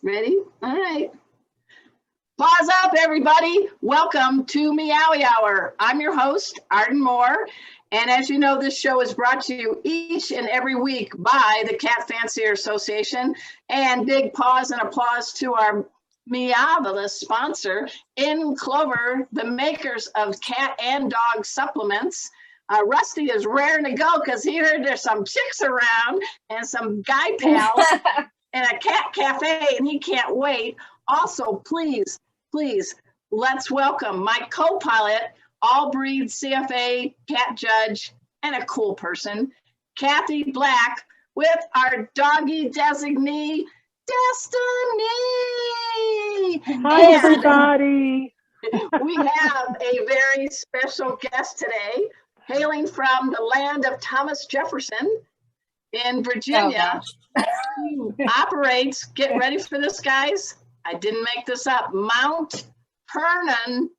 Ready? All right. Pause up, everybody. Welcome to Meowy Hour. I'm your host, Arden Moore. And as you know, this show is brought to you each and every week by the Cat Fancier Association. And big pause and applause to our Meowy sponsor, In Clover, the makers of cat and dog supplements. Rusty is raring to go because he heard there's some chicks around and some guy pals and a cat cafe, and he can't wait. Also, please, let's welcome my co-pilot, all-breed CFA cat judge, and a cool person, Kathy Black, with our doggy designee, Destiny. Hi, everybody. We have a very special guest today, hailing from the land of Thomas Jefferson in Virginia. Who operates, get ready for this, guys. I didn't make this up. Mount Purrnon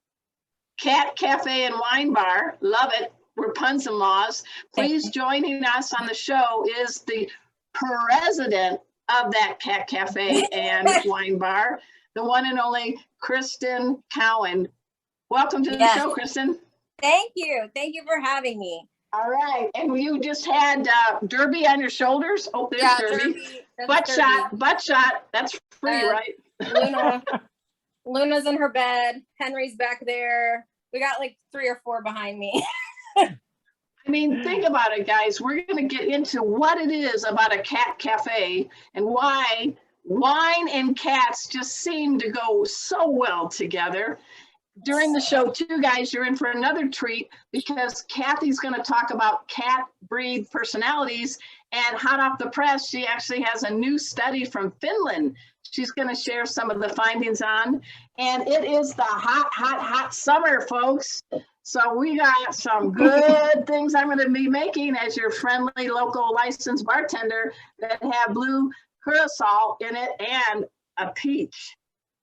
Cat Cafe and Wine Bar. Love it. We're puns and laws. Please joining us on the show is the president of that cat cafe and wine bar, the one and only Kristin Cowan. Welcome to the show, Kristin. Thank you. Thank you for having me. All right. And you just had Derby on your shoulders. Oh, there's Derby. Butt shot. That's free, right? Luna's in her bed. Henry's back there. We got like 3 or 4 behind me. I mean, think about it, guys. We're going to get into what it is about a cat cafe and why wine and cats just seem to go so well together. During the show, too, guys, you're in for another treat because Kathy's going to talk about cat breed personalities, and hot off the press, she actually has a new study from Finland she's going to share some of the findings on. And it is the hot summer, folks. So we got some good things I'm going to be making as your friendly local licensed bartender that have blue curacao in it and a peach.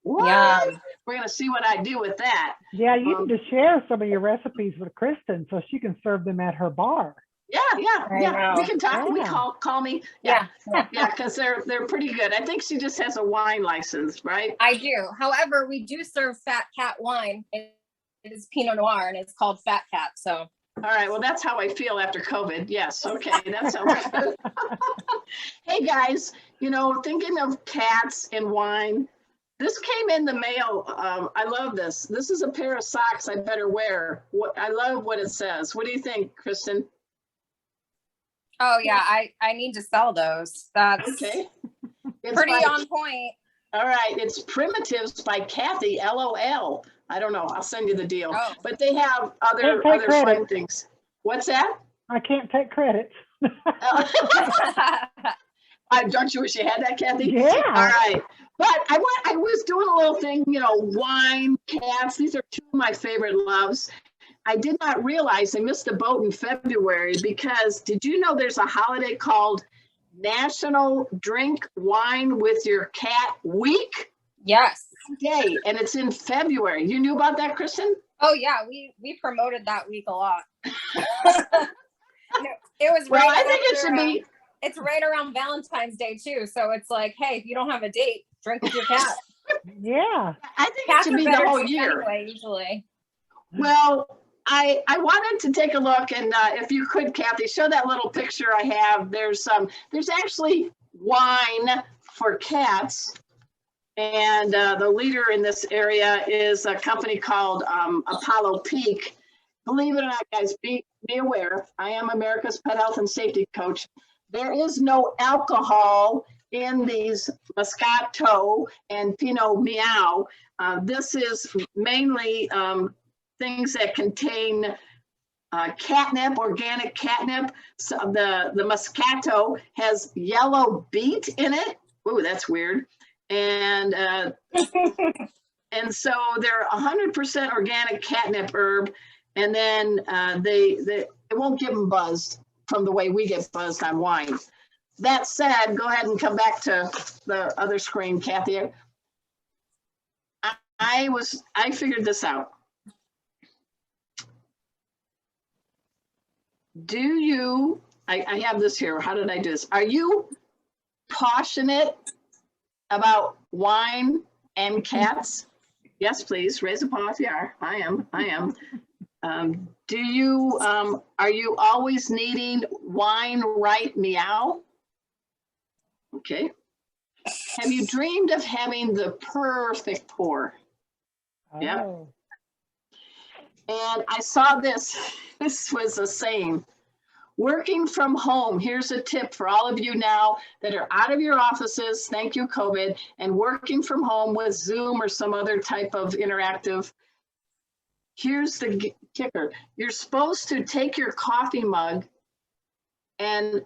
What? Yeah. We're going to see what I do with that. Yeah, you need to share some of your recipes with Kristin so she can serve them at her bar. Yeah. We can talk. We call me. Yeah, because they're pretty good. I think she just has a wine license, right? I do. However, we do serve Fat Cat wine. It is Pinot Noir, and it's called Fat Cat. So. All right. Well, that's how I feel after COVID. Yes. Okay. That sounds good. Hey guys, thinking of cats and wine. This came in the mail. I love this. This is a pair of socks I better wear. I love what it says. What do you think, Kristin? Oh yeah, I need to sell those. That's okay. It's pretty on point. All right, it's Primitives by Kathy, LOL. I don't know. I'll send you the deal. Oh. But they have other fun things. What's that? I can't take credit. Don't you wish you had that, Kathy? Yeah. All right. But I was doing a little thing, wine, cats. These are 2 of my favorite loves. I did not realize I missed the boat in February because did you know there's a holiday called National Drink Wine with Your Cat Week? Yes. Okay, and it's in February. You knew about that, Kristin? Oh yeah, we promoted that week a lot. It was well, I think it should be. It's right around Valentine's Day too, so it's like, hey, if you don't have a date, drink with your cat. Yeah, I think it should be the whole year. Anyway, usually. Well. I wanted to take a look, and if you could, Kathy, show that little picture I have. There's actually wine for cats, and the leader in this area is a company called Apollo Peak. Believe it or not, guys, be aware. I am America's Pet Health and Safety Coach. There is no alcohol in these Moscato and Pinot Meow. This is mainly things that contain catnip, organic catnip. So the Moscato has yellow beet in it. Ooh, that's weird. And so they're 100% organic catnip herb. And then it won't give them buzzed from the way we get buzzed on wine. That said, go ahead and come back to the other screen, Kathy. I figured this out. Do you, I have this here. How did I do this? Are you passionate about wine and cats? Yes, please. Raise a paw if you are. I am. Do you, are you always needing wine right meow? Okay. Have you dreamed of having the perfect pour? Yeah. Oh. And I saw this, this was a saying. Working from home, here's a tip for all of you now that are out of your offices, thank you, COVID, and working from home with Zoom or some other type of interactive. Here's the kicker. You're supposed to take your coffee mug and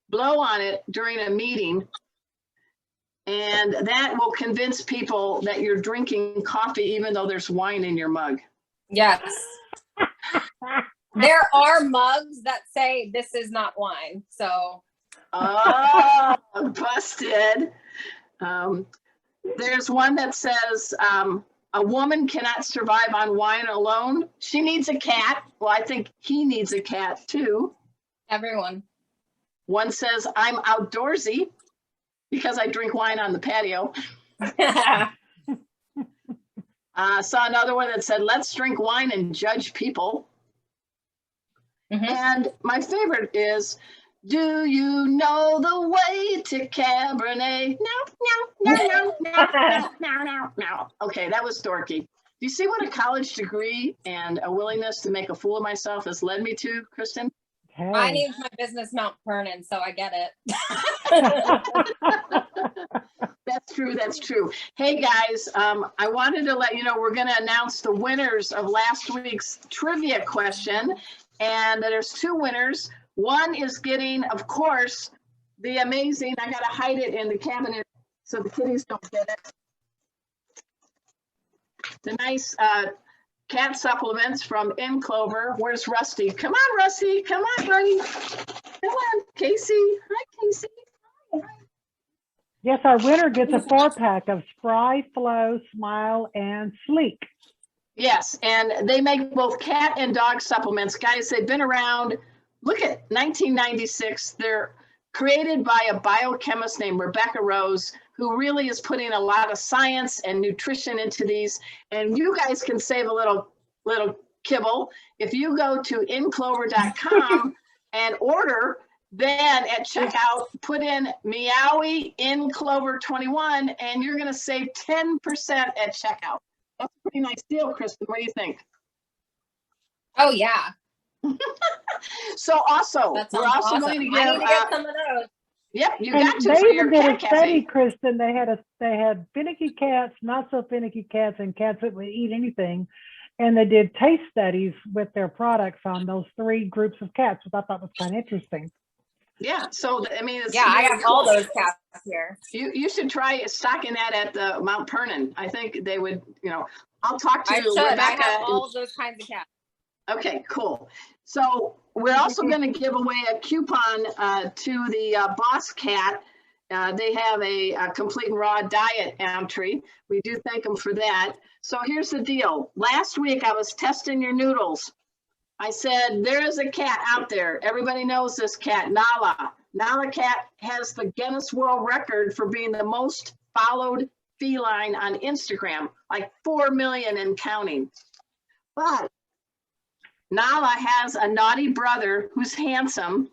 blow on it during a meeting, and that will convince people that you're drinking coffee even though there's wine in your mug. Yes. There are mugs that say this is not wine. So. Oh, busted. There's one that says a woman cannot survive on wine alone. She needs a cat. Well, I think he needs a cat too. Everyone. One says I'm outdoorsy because I drink wine on the patio. Saw another one that said, let's drink wine and judge people. And my favorite is, do you know the way to Cabernet? No. Okay, that was dorky. Do you see what a college degree and a willingness to make a fool of myself has led me to, Kristin? Hey. I named my business Mount Purrnon, so I get it. That's true. That's true. Hey guys, I wanted to let you know we're going to announce the winners of last week's trivia question. And there's two winners. One is getting, of course, the amazing, I got to hide it in the cabinet so the kitties don't get it. The nice cat supplements from In Clover. Where's Rusty? Come on, Rusty. Come on, buddy. Come on, Casey. Hi, Casey. Hi. Yes, our winner gets a 4-pack of Spry, Flow, Smile, and Sleek. Yes, and they make both cat and dog supplements. Guys, they've been around, look at 1996. They're created by a biochemist named Rebecca Rose, who really is putting a lot of science and nutrition into these. And you guys can save a little kibble. If you go to inclover.com and order, then at checkout, put in Meowy in Clover 21, and you're going to save 10% at checkout. That's a pretty nice deal, Kristin. What do you think? Oh, yeah. So also, we're also awesome. going to give, I need to get some of those. Yep, you And got to they for your even did cat a study, cafe. Kristin. They had finicky cats, not so finicky cats, and cats that would eat anything. And they did taste studies with their products on those 3 groups of cats, which I thought was kind of interesting. Yeah, so I mean, it's, Yeah, I got all those cats here. You should try stocking that at the Mount Purrnon. I think they would, I'll talk to I should. Rebecca. I have all of those kinds of cats. Okay, cool. So we're also going to give away a coupon to the Boss Cat. They have a complete and raw diet entry. We do thank them for that. So here's the deal. Last week I was testing your noodles. I said, there is a cat out there. Everybody knows this cat, Nala. Nala cat has the Guinness World Record for being the most followed feline on Instagram, like 4 million and counting. But Nala has a naughty brother who's handsome,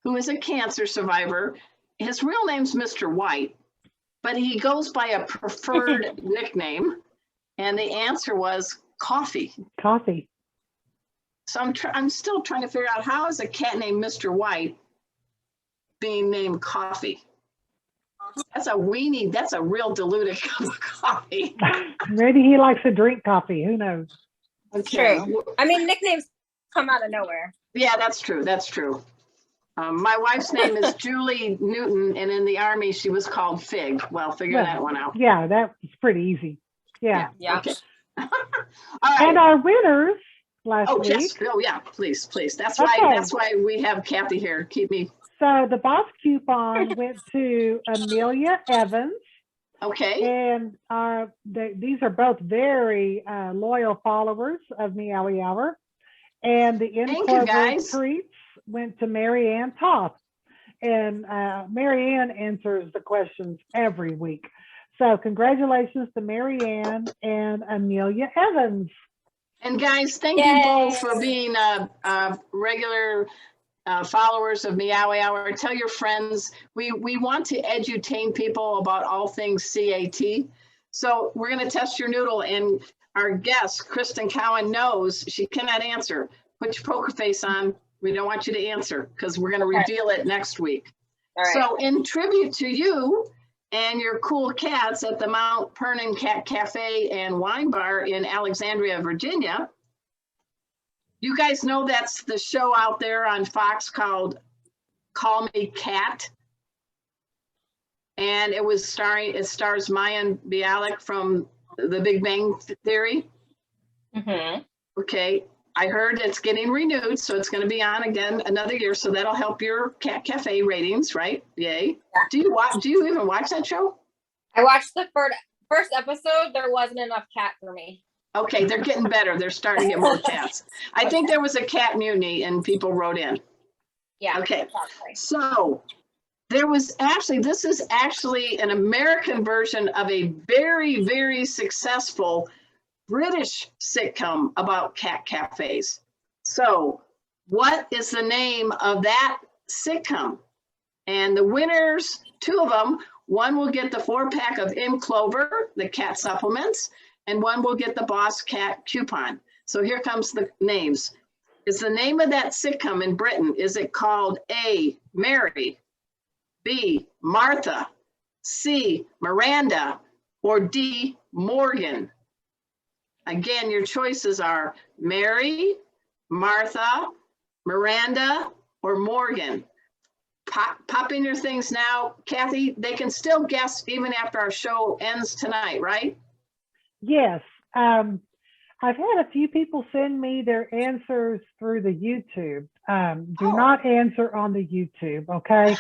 who is a cancer survivor. His real name's Mr. White, but he goes by a preferred nickname. And the answer was Coffee. Coffee. So I'm still trying to figure out, how is a cat named Mr. White being named Coffee? That's a weenie. That's a real diluted cup of coffee. Maybe he likes to drink coffee. Who knows? Okay. True. I mean, nicknames come out of nowhere. Yeah, that's true. That's true. My wife's name is Julie Newton, and in the Army, she was called Fig. Well, figure that one out. Yeah, that was pretty easy. Yeah. Okay. All right. And our winners last week. Yes. Oh, yeah. Please. That's Okay. why. That's why we have Kathy here. Keep me. So the Boss coupon went to Amelia Evans. Okay. And these are both very loyal followers of Meowy Hour. And the In-Clover treats went to Mary Ann Toth. And Mary Ann answers the questions every week. So congratulations to Mary Ann and Amelia Evans. And guys, thank Yay. you both for being regular followers of Meowy Hour. Tell your friends. We want to edutain people about all things CAT. So we're going to test your noodle, and our guest, Kristin Cowan, knows she cannot answer. Put your poker face on. We don't want you to answer because we're going to reveal it next week. All right. So in tribute to you and your cool cats at the Mount Purrnon Cat Café and Wine Bar in Alexandria, Virginia, you guys know that's the show out there on Fox called Call Me Cat. And it stars Mayim Bialik from The Big Bang Theory. Mm-hmm. Okay, I heard it's getting renewed, so it's going to be on again another year. So that'll help your Cat Cafe ratings, right? Yay! Yeah. Do you even watch that show? I watched the first episode. There wasn't enough cat for me. Okay, they're getting better. They're starting to get more cats. I think there was a cat mutiny, and people wrote in. Yeah. Okay, Exactly. so this is actually an American version of a very, very successful British sitcom about cat cafes. So what is the name of that sitcom? And the winners, two of them, one will get the 4-pack of M. Clover, the cat supplements, and one will get the Boss Cat coupon. So here comes the names. Is the name of that sitcom in Britain, is it called A, Mary, B, Martha, C, Miranda, or D, Morgan? Again, your choices are Mary, Martha, Miranda, or Morgan. Pop in your things now. Kathy, they can still guess even after our show ends tonight, right? Yes. I've had a few people send me their answers through the YouTube. Do not answer on the YouTube, okay?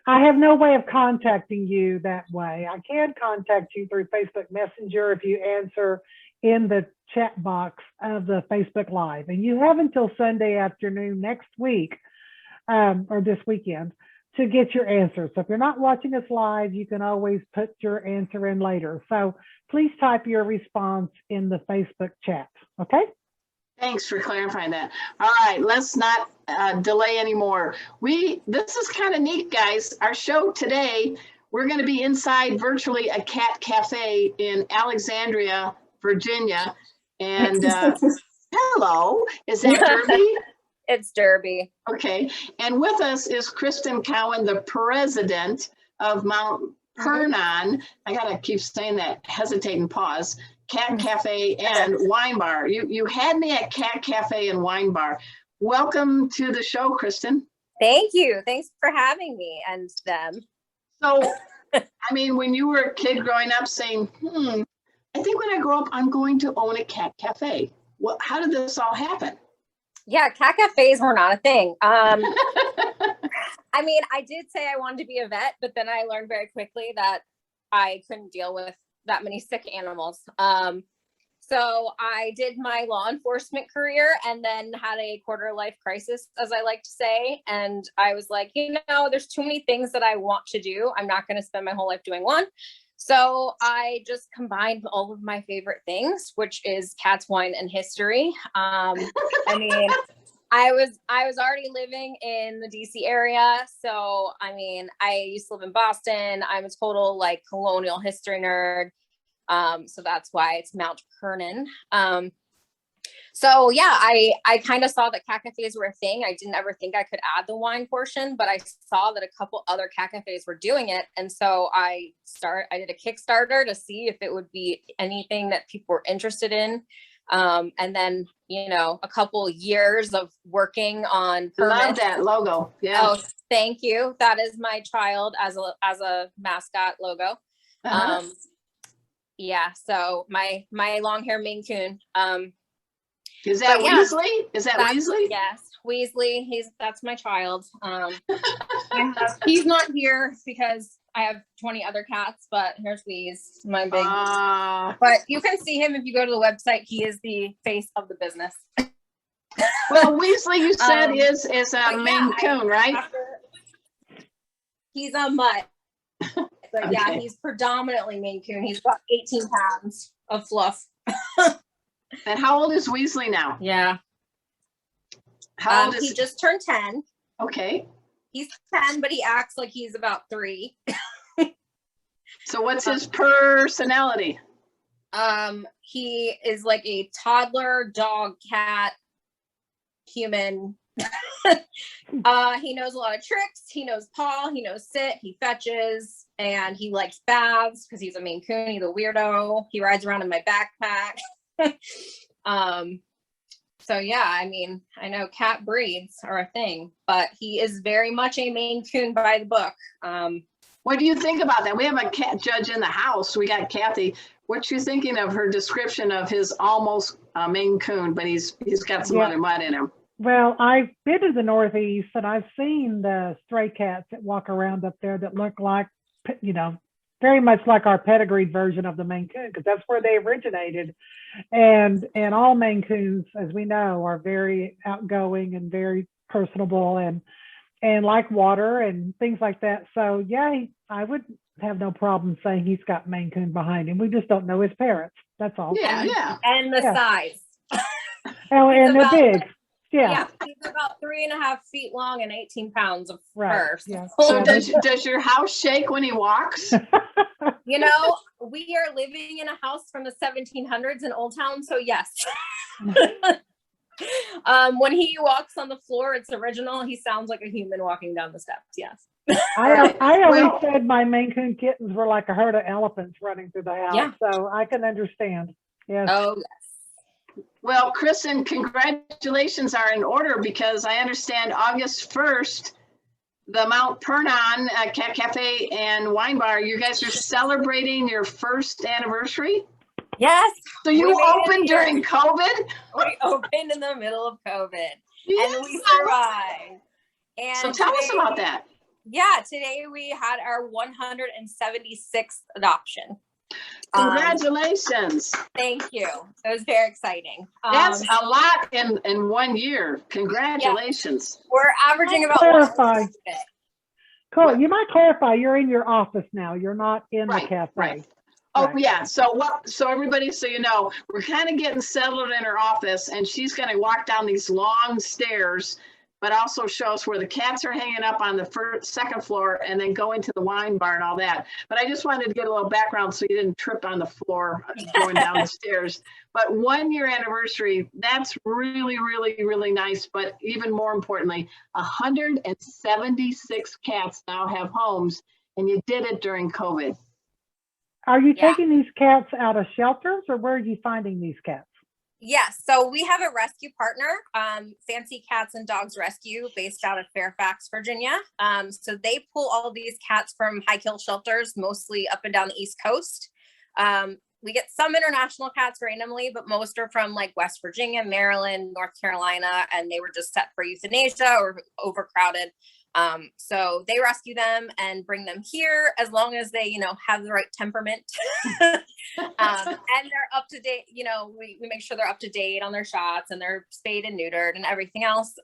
I have no way of contacting you that way. I can contact you through Facebook Messenger if you answer in the chat box of the Facebook Live. And you have until Sunday afternoon next week, or this weekend, to get your answer. So if you're not watching us live, you can always put your answer in later. So please type your response in the Facebook chat, okay? Thanks for clarifying that. All right, let's not delay anymore. This is kind of neat, guys. Our show today, we're going to be inside virtually a cat cafe in Alexandria, Virginia. And hello, is that Derby? It's Derby. Okay, and with us is Kristin Cowan, the president of Mount Purrnon. I gotta keep saying that, hesitate and pause. Cat Cafe and Wine Bar. You had me at Cat Cafe and Wine Bar. Welcome to the show, Kristin. Thank you. Thanks for having me and them. So, I mean, when you were a kid growing up saying, I think when I grow up, I'm going to own a cat cafe. Well, how did this all happen? Yeah, cat cafes were not a thing. I mean, I did say I wanted to be a vet, but then I learned very quickly that I couldn't deal with that many sick animals. So I did my law enforcement career and then had a quarter life crisis, as I like to say. And I was like, there's too many things that I want to do. I'm not going to spend my whole life doing one. So I just combined all of my favorite things, which is cats, wine, and history. I mean, I was already living in the DC area. So, I mean, I used to live in Boston. I'm a total like colonial history nerd. So that's why it's Mount Purrnon. So yeah, I kind of saw that cat cafes were a thing. I didn't ever think I could add the wine portion, but I saw that a couple other cat cafes were doing it. And so I did a Kickstarter to see if it would be anything that people were interested in. And then, a couple years of working on permits. Love that logo. Yeah. Oh, thank you. That is my child as a mascot logo. Uh-huh. Yeah. So my long hair Maine Coon. Is that Weasley? Is that Weasley? Yes, Weasley. That's my child. He's not here because I have 20 other cats, but here's Weez, my big. But you can see him if you go to the website. He is the face of the business. Well, Weasley, you said is a Maine Coon, right? He's a mutt. but Okay. yeah, he's predominantly Maine Coon. He's about 18 pounds of fluff. And how old is Weasley now? Yeah. How old is he just turned 10. Okay. He's 10, but he acts like he's about 3. So what's his personality? He is like a toddler, dog, cat, human. He knows a lot of tricks. He knows paw, he knows sit, he fetches, and he likes baths because he's a Maine Coon. He's a weirdo. He rides around in my backpack. So yeah, I mean, I know cat breeds are a thing, but he is very much a Maine Coon by the book. What do you think about that? We have a cat judge in the house. We got Kathy. What you thinking of her description of his almost Maine Coon, but he's got some other mud in him? Well, I've been to the Northeast and I've seen the stray cats that walk around up there that look like, you know, very much like our pedigreed version of the Maine Coon, because that's where they originated. And all Maine Coons, as we know, are very outgoing and very personable and like water and things like that. So yeah, I would have no problem saying he's got Maine Coon behind him. We just don't know his parents. That's all. Yeah. And the size. Oh, and they're big. Yeah, he's about 3.5 feet long and 18 pounds of fur. Yeah. So does your house shake when he walks? You know, we are living in a house from the 1700s in Old Town, so yes. When he walks on the floor, it's original. He sounds like a human walking down the steps. Yes. I always said my Maine Coon kittens were like a herd of elephants running through the house. Yeah. So I can understand. Yes. Oh, yes. Well, Kristin, congratulations are in order because I understand August 1st, the Mount Purrnon Café and Wine Bar, you guys are celebrating your first anniversary? Yes. So you opened during COVID? We opened in the middle of COVID and we Yes. survived. And So tell us about that. Yeah, today we had our 176th adoption. Congratulations. Thank you. It was very exciting. That's a lot in 1 year. Congratulations. Yeah. We're averaging about Clarify. 1 day. Cool. You might clarify. You're in your office now. You're not in the cafe. Right. Oh yeah. So everybody, so you know, we're kind of getting settled in her office, and she's going to walk down these long stairs, but also show us where the cats are hanging up on the second floor, and then go into the wine bar and all that. But I just wanted to get a little background so you didn't trip on the floor going down the stairs. But 1 year anniversary, that's really, really, really nice. But even more importantly, 176 cats now have homes, and you did it during COVID. Are you taking these cats out of shelters, or where are you finding these cats? Yes, so we have a rescue partner, Fancy Cats and Dogs Rescue, based out of Fairfax, Virginia. So they pull all of these cats from high kill shelters, mostly up and down the East Coast. We get some international cats randomly, but most are from like West Virginia, Maryland, North Carolina, and they were just set for euthanasia or overcrowded. So they rescue them and bring them here as long as they, you know, have the right temperament. And they're up to date, you know, we make sure they're up to date on their shots and they're spayed and neutered and everything else.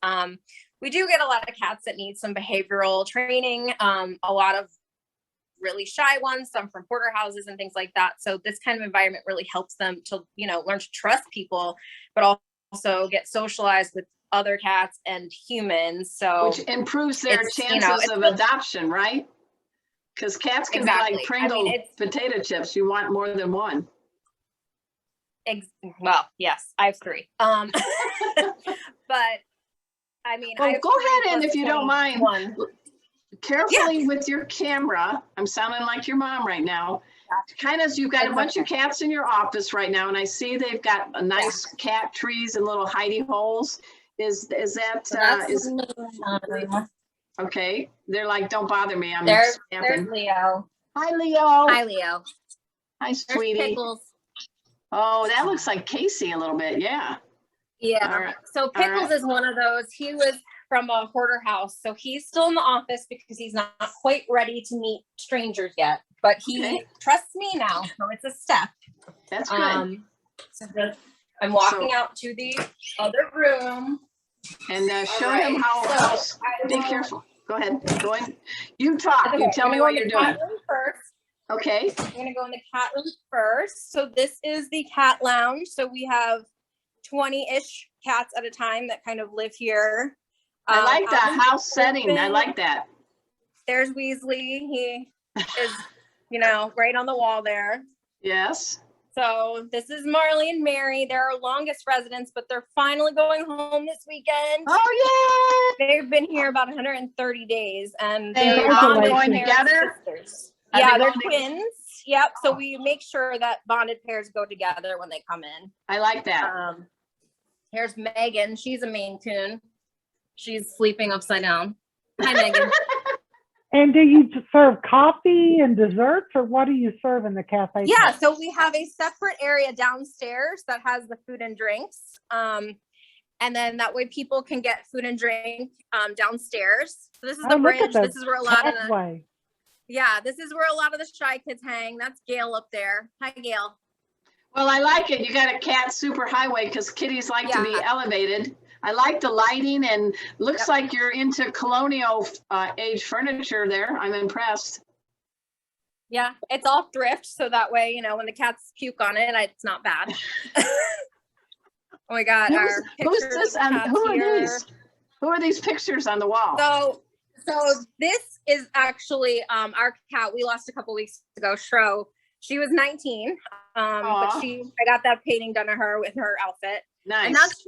We do get a lot of cats that need some behavioral training, a lot of really shy ones, some from porterhouses and things like that. So this kind of environment really helps them to, you know, learn to trust people, but also get socialized with other cats and humans. So which improves their chances of adoption, right? Because cats can be like Pringle potato chips. You want more than one. Well, yes, I have 3. But I mean, well, go ahead and if you don't mind, carefully with your camera. I'm sounding like your mom right now. Kind of, you've got a bunch of cats in your office right now, and I see they've got a nice cat trees and little hidey holes. Is okay? They're like, don't bother me. There's Leo. Hi, Leo. Hi, Leo. Hi, sweetie. There's Pickles. Oh, that looks like Casey a little bit. Yeah. Yeah. Right. So Pickles is one of those. He was from a hoarder house, so he's still in the office because he's not quite ready to meet strangers yet. But he trusts me now, so it's a step. That's good. So I'm walking out to the other room. And show him how be careful. Go ahead. Go in. You talk. You tell me what you're doing. First. Okay. I'm gonna go in the cat room first. So this is the cat lounge. So we have 20-ish cats at a time that kind of live here. I like the Alden's house setting. I open. like that. There's Weasley. He is, you know, right on the wall there. Yes. So this is Marley and Mary. They're our longest residents, but they're finally going home this weekend. Oh, yay! They've been here about 130 days, and They they're are bonded going parents together? and sisters. Are Yeah, they they're going twins. Yep. So we make sure that bonded pairs go together when they come in. I like that. Here's Megan. She's a Maine Coon. She's sleeping upside down. Hi, Megan. And do you serve coffee and desserts, or what do you serve in the cafe? Yeah, so we have a separate area downstairs that has the food and drinks. And then that way people can get food and drink downstairs. So this is the bridge. This is where a lot of the, this is where a lot of the shy kids hang. That's Gail up there. Hi, Gail. Well, I like it. You got a cat super highway because kitties like to be elevated. I like the lighting, and looks like you're into colonial age furniture there. I'm impressed. Yeah, it's all thrift, so that way, you know, when the cats puke on it, it's not bad. Oh my God, who's this? Who are these? Who are these pictures on the wall? So this is actually our cat. We lost a couple weeks ago, Shro. She was 19, but I got that painting done to her with her outfit. Nice. And that's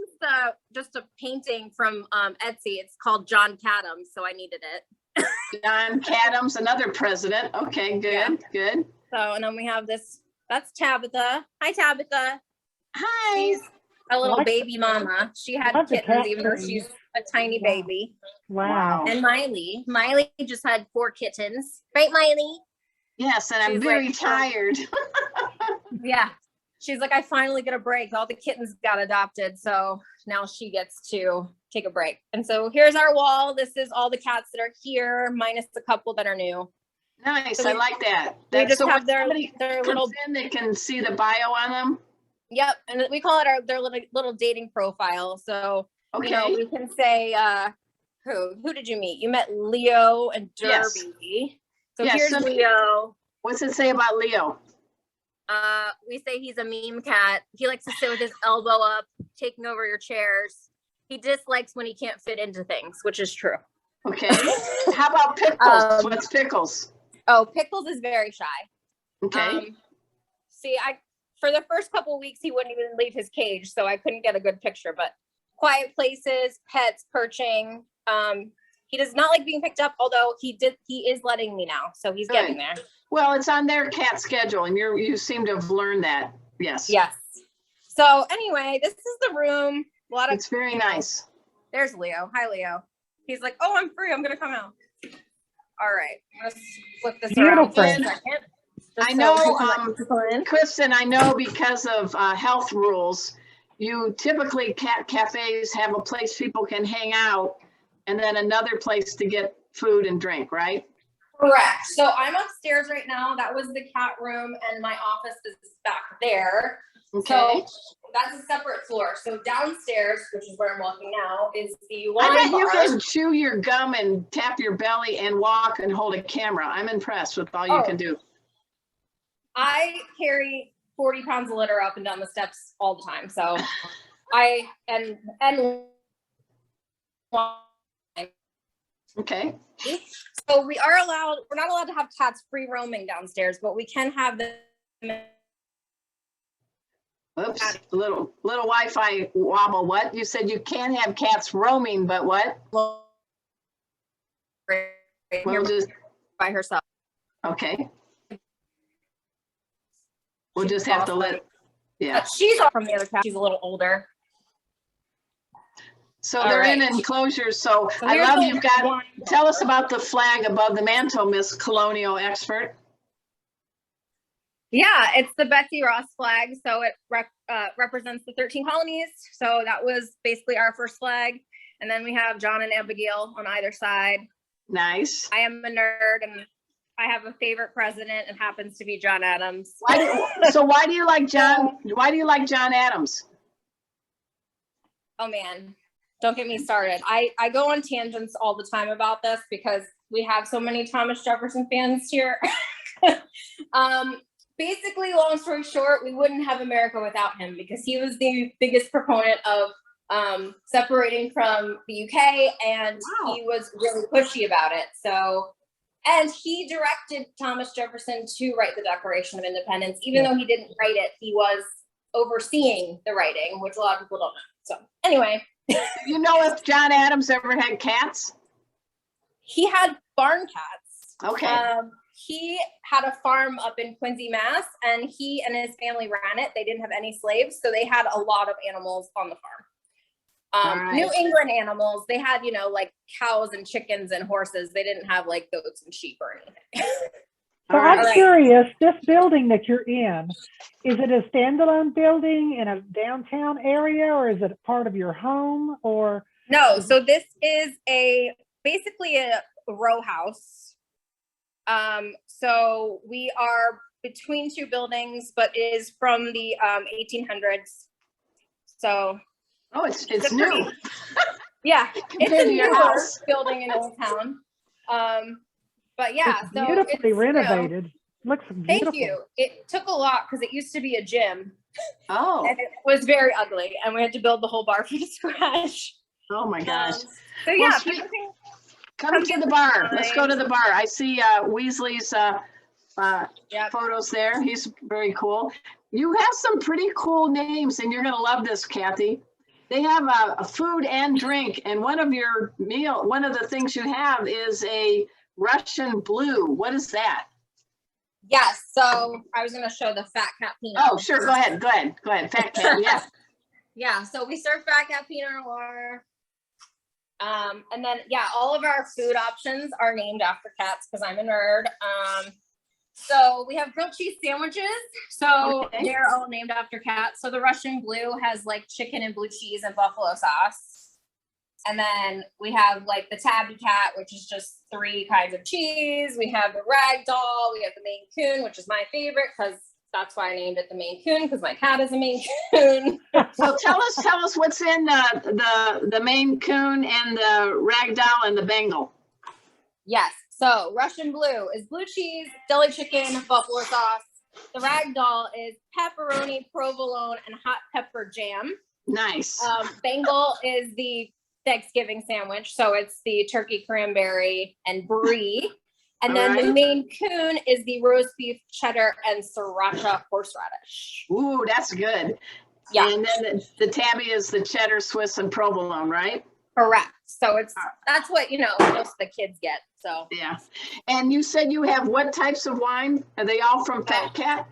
just a painting from Etsy. It's called John Cadams, so I needed it. John Cadams, another president. Okay, good, good. So, and then we have this. That's Tabitha. Hi, Tabitha. Hi. She's a little baby mama. She had kittens, even though she's a tiny baby. Wow. And Miley. Miley just had 4 kittens. Right, Miley? Yes, and I'm very tired. Yeah. She's like, I finally get a break. All the kittens got adopted, so now she gets to take a break. And so here's our wall. This is all the cats that are here, minus the couple that are new. Nice, so I like that. They just so have their little. They can see the bio on them. Yep, and we call it their little dating profile. So you know, we can say, who did you meet? You met Leo and Derby. Yes. So here's Leo. What's it say about Leo? We say he's a meme cat. He likes to sit with his elbow up, taking over your chairs. He dislikes when he can't fit into things, which is true. Okay. How about Pickles? What's Pickles? Oh, Pickles is very shy. Okay. See, for the first couple of weeks, he wouldn't even leave his cage, so I couldn't get a good picture, but quiet places, pets, perching. He does not like being picked up, although he is letting me now, so he's getting there. Well, it's on their cat schedule, and you seem to have learned that. Yes. Yes. So anyway, this is the room. It's very nice. There's Leo. Hi, Leo. He's like, oh, I'm free. I'm gonna come out. All right. Let's flip this around for a second. I know, Kristin, I know because of health rules, you typically cafes have a place people can hang out, and then another place to get food and drink, right? Correct. So I'm upstairs right now. That was the cat room, and my office is back there. Okay. So that's a separate floor. So downstairs, which is where I'm walking now, is the wine bar. I bet you bar. can chew your gum and tap your belly and walk and hold a camera. I'm impressed with all you can do. I carry 40 pounds of litter up and down the steps all the time. So okay. So we're not allowed to have cats free roaming downstairs, but we can have them. Oops, little Wi-Fi wobble. What? You said you can't have cats roaming, but what? We'll just by herself. Okay. We'll just have to let. Yeah. She's off from the other cat. She's a little older. So they're in enclosures. So I love you've got. Tell us about the flag above the mantle, Miss Colonial Expert. Yeah, it's the Betsy Ross flag. So it represents the 13 colonies. So that was basically our first flag. And then we have John and Abigail on either side. Nice. I am a nerd, and I have a favorite president. It happens to be John Adams. Why do you like John? Why do you like John Adams? Oh man, don't get me started. I go on tangents all the time about this because we have so many Thomas Jefferson fans here. Basically, long story short, we wouldn't have America without him because he was the biggest proponent of separating from the UK, and Wow. he was really pushy about it. So, and he directed Thomas Jefferson to write the Declaration of Independence. Even though he didn't write it, he was overseeing the writing, which a lot of people don't know. So anyway. Do you know if John Adams ever had cats? He had barn cats. Okay. He had a farm up in Quincy, Mass, and he and his family ran it. They didn't have any slaves, so they had a lot of animals on the farm. Right. New England animals, they had, you know, like cows and chickens and horses. They didn't have like goats and sheep or anything. So I'm curious, this building that you're in, is it a standalone building in a downtown area, or is it part of your home, or? No, so this is basically a row house. So we are between two buildings, but is from the 1800s. So it's new. Yeah, it's a your newer house. building in Old Town. But yeah, It's so beautifully renovated. Looks beautiful. Thank you. It took a lot because it used to be a gym. Oh. And it was very ugly, and we had to build the whole bar from scratch. Oh my gosh. So yeah, come to the bar. Let's go to the bar. I see Weasley's photos there. He's very cool. You have some pretty cool names, and you're going to love this, Kathy. They have a food and drink, and one of the things you have is a Russian blue. What is that? Yes. So I was going to show the Fat Cat Pinot. Oh, sure. Go ahead. Fat Cat. Yeah. Yeah. So we serve Fat Cat Pinot Noir. And then, yeah, all of our food options are named after cats because I'm a nerd. So we have grilled cheese sandwiches. So they're all named after cats. So the Russian blue has like chicken and blue cheese and buffalo sauce. And then we have like the tabby cat, which is just 3 kinds of cheese. We have the rag doll. We have the Maine Coon, which is my favorite because that's why I named it the Maine Coon, because my cat is a Maine Coon. So tell us what's in the Maine Coon and the rag doll and the Bengal. Yes. So Russian blue is blue cheese, deli chicken, buffalo sauce. The rag doll is pepperoni, provolone, and hot pepper jam. Nice. Bengal is the Thanksgiving sandwich. So it's the turkey, cranberry, and brie. And then the Maine Coon is the roast beef, cheddar, and sriracha horseradish. Ooh, that's good. Yeah. And then the tabby is the cheddar, Swiss, and provolone, right? Correct. So that's what, most of the kids get. So yeah. And you said you have what types of wine? Are they all from Fat Cat?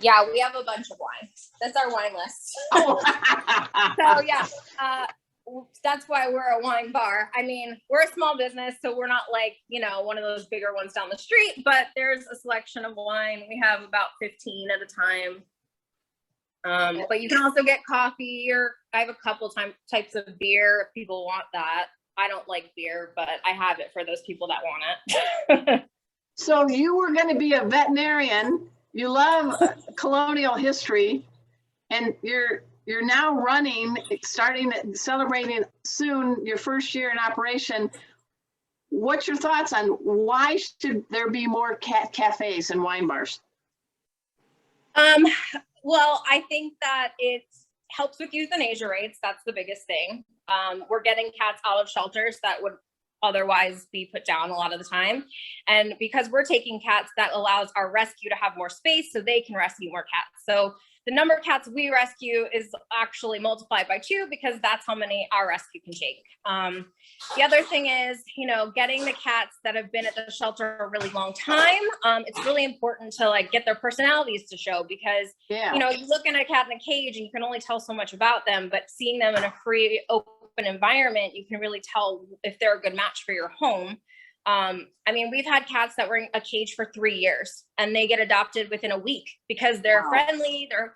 Yeah, we have a bunch of wine. That's our wine list. Oh. So yeah, that's why we're a wine bar. I mean, we're a small business, so we're not like, one of those bigger ones down the street, but there's a selection of wine. We have about 15 at a time. But you can also get coffee, or I have a couple types of beer if people want that. I don't like beer, but I have it for those people that want it. So you were going to be a veterinarian. You love colonial history, and you're now celebrating soon your first year in operation. What's your thoughts on why should there be more cat cafes and wine bars? Well, I think that it helps with euthanasia rates. That's the biggest thing. We're getting cats out of shelters that would otherwise be put down a lot of the time. And because we're taking cats, that allows our rescue to have more space so they can rescue more cats. So the number of cats we rescue is actually multiplied by 2 because that's how many our rescue can take. The other thing is, getting the cats that have been at the shelter a really long time. It's really important to get their personalities to show because, you look at a cat in a cage and you can only tell so much about them, but seeing them in a free, open environment, you can really tell if they're a good match for your home. I mean, we've had cats that were in a cage for 3 years and they get adopted within a week because they're friendly. They're,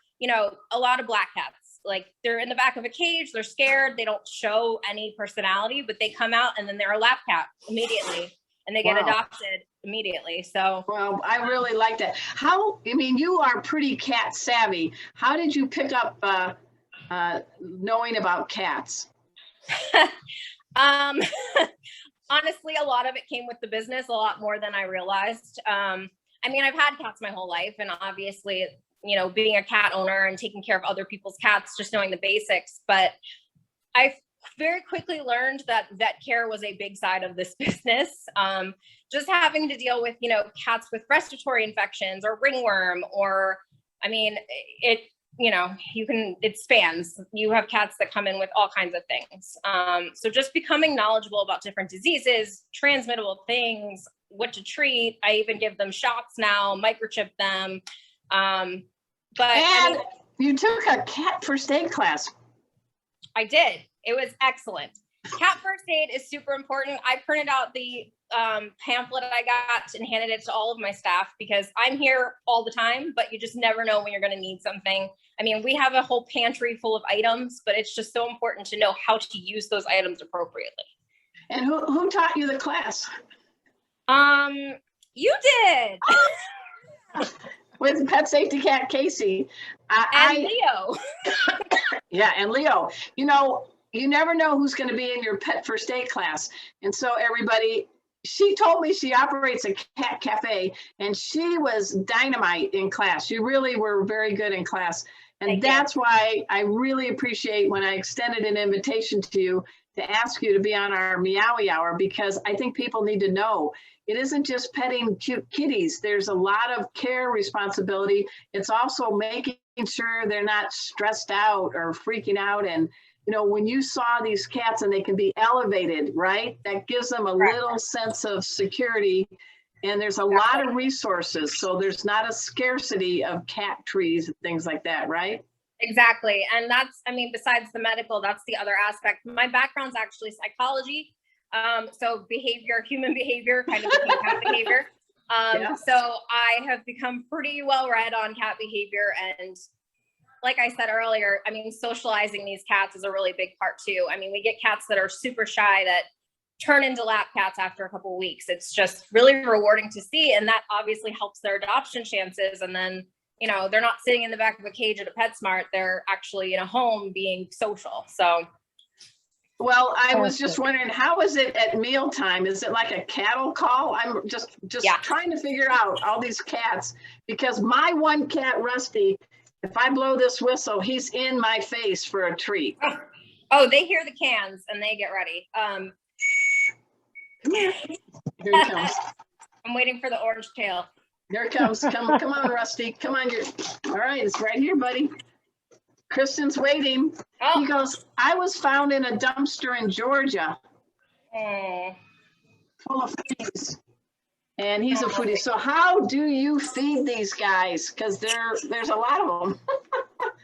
a lot of black cats, they're in the back of a cage. They're scared. They don't show any personality, but they come out and then they're a lap cat immediately and they get adopted immediately. So, well, I really like that. You are pretty cat savvy. How did you pick up, knowing about cats? Honestly, a lot of it came with the business, a lot more than I realized. I mean, I've had cats my whole life, and obviously, you know, being a cat owner and taking care of other people's cats, just knowing the basics. But I very quickly learned that vet care was a big side of this business. Just having to deal with, you know, cats with respiratory infections or ringworm, or, I mean, you know, it spans. You have cats that come in with all kinds of things. So just becoming knowledgeable about different diseases, transmittable things, what to treat. I even give them shots now, microchip them. But you took a cat first aid class. I did. It was excellent. Cat first aid is super important. I printed out the pamphlet I got and handed it to all of my staff because I'm here all the time, but you just never know when you're going to need something. I mean, we have a whole pantry full of items, but it's just so important to know how to use those items appropriately. And who taught you the class? You did. With Pet Safety Cat Casey. Leo. Yeah, and Leo. You know, you never know who's going to be in your pet first aid class. And so everybody, she told me she operates a cat cafe, and she was dynamite in class. You really were very good in class. And that's why I really appreciate when I extended an invitation to you to ask you to be on our Meowy Hour, because I think people need to know it isn't just petting cute kitties. There's a lot of care responsibility. It's also making sure they're not stressed out or freaking out. And, you know, when you saw these cats and they can be elevated, right? That gives them a little sense of security. And there's a lot of resources. So there's not a scarcity of cat trees and things like that, right? Exactly. And that's, I mean, besides the medical, that's the other aspect. My background's actually psychology. So human behavior, kind of became cat behavior. So I have become pretty well read on cat behavior. And like I said earlier, I mean, socializing these cats is a really big part too. I mean, we get cats that are super shy that turn into lap cats after a couple of weeks. It's just really rewarding to see. And that obviously helps their adoption chances. And then, you know, they're not sitting in the back of a cage at a PetSmart. They're actually in a home being social. So. Well, I was just wondering, how is it at mealtime? Is it like a cattle call? I'm just trying to figure out all these cats, because my one cat, Rusty, if I blow this whistle, he's in my face for a treat. Oh, they hear the cans and they get ready. Come here. Here he comes. I'm waiting for the orange tail. Here it comes. Come on, Rusty. Come on. All right, it's right here, buddy. Kristin's waiting. Oh. He goes, I was found in a dumpster in Georgia. Full of foodies. And he's a foodie. So how do you feed these guys? Because there's a lot of them.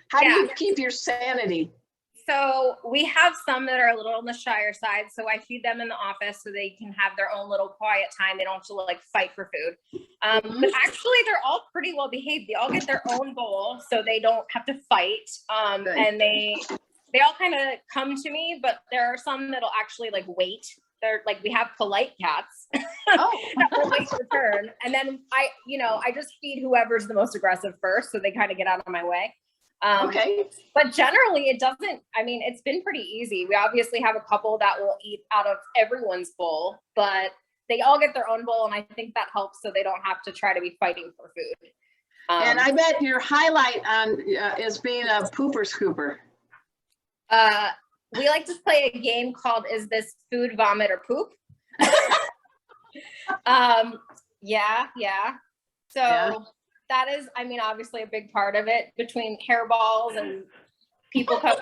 How do you keep your sanity? So we have some that are a little on the shyer side. So I feed them in the office so they can have their own little quiet time. They don't have to like fight for food. But actually they're all pretty well behaved. They all get their own bowl so they don't have to fight. And they all kind of come to me, but there are some that'll actually like wait. They're like, we have polite cats that will wait their turn. And then I just feed whoever's the most aggressive first. So they kind of get out of my way. But generally it doesn't, I mean, it's been pretty easy. We obviously have a couple that will eat out of everyone's bowl, but they all get their own bowl. And I think that helps so they don't have to try to be fighting for food. And I bet your highlight on is being a pooper scooper. We like to play a game called Is This Food, Vomit, or Poop? So that is, I mean, obviously a big part of it, between hairballs and